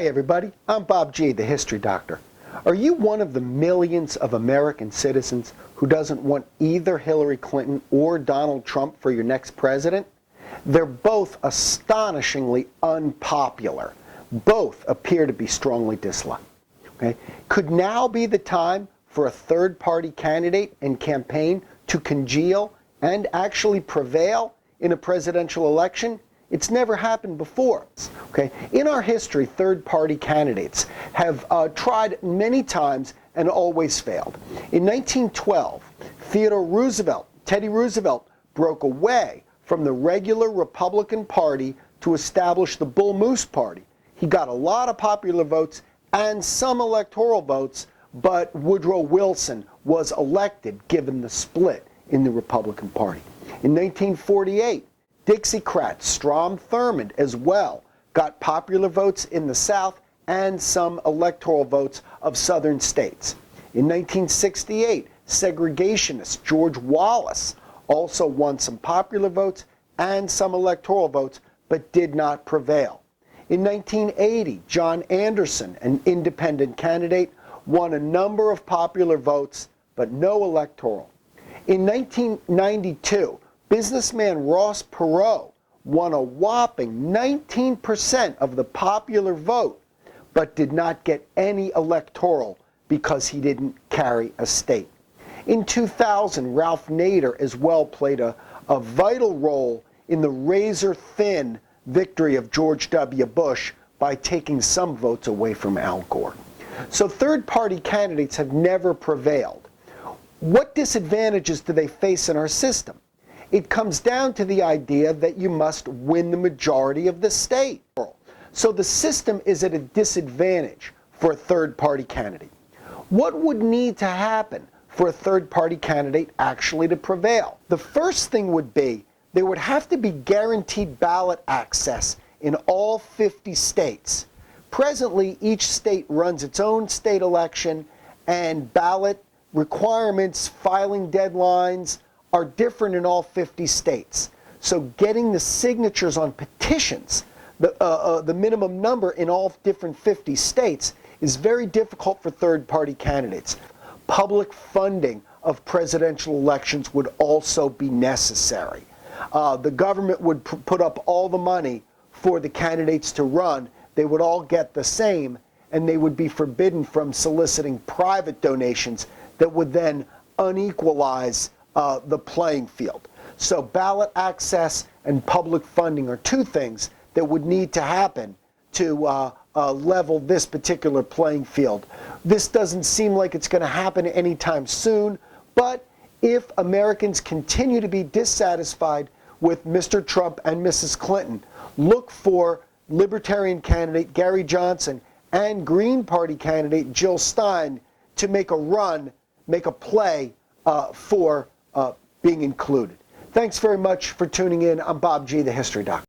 Hey everybody, I'm Bob G., the History Doctor. Are you one of the millions of American citizens who doesn't want either Hillary Clinton or Donald Trump for your next president? They're both astonishingly unpopular. Both appear to be strongly disliked. Okay? Could now be the time for a third-party candidate and campaign to congeal and actually prevail in a presidential election? It's never happened before. Okay? In our history, third-party candidates have tried many times and always failed. In 1912, Teddy Roosevelt, broke away from the regular Republican Party to establish the Bull Moose Party. He got a lot of popular votes and some electoral votes, but Woodrow Wilson was elected given the split in the Republican Party. In 1948, Dixiecrats Strom Thurmond as well got popular votes in the South and some electoral votes of southern states. In 1968, segregationist George Wallace also won some popular votes and some electoral votes, but did not prevail. In 1980, John Anderson, an independent candidate, won a number of popular votes, but no electoral. In 1992, businessman Ross Perot won a whopping 19% of the popular vote, but did not get any electoral because he didn't carry a state. In 2000, Ralph Nader as well played a vital role in the razor-thin victory of George W. Bush by taking some votes away from Al Gore. So third-party candidates have never prevailed. What disadvantages do they face in our system? It comes down to the idea that you must win the majority of the state. So the system is at a disadvantage for a third-party candidate. What would need to happen for a third-party candidate actually to prevail? The first thing would be there would have to be guaranteed ballot access in all 50 states. Presently, each state runs its own state election, and ballot requirements, filing deadlines are different in all 50 states. So getting the signatures on petitions, the minimum number in all different 50 states, is very difficult for third-party candidates. Public funding of presidential elections would also be necessary. The government would put up all the money for the candidates to run. They would all get the same, and they would be forbidden from soliciting private donations that would then unequalize the playing field. So ballot access and public funding are two things that would need to happen to level this particular playing field. This doesn't seem like it's going to happen anytime soon, but if Americans continue to be dissatisfied with Mr. Trump and Mrs. Clinton, look for Libertarian candidate Gary Johnson and Green Party candidate Jill Stein to make a run, make a play for being included. Thanks very much for tuning in. I'm Bob G., the History Doctor.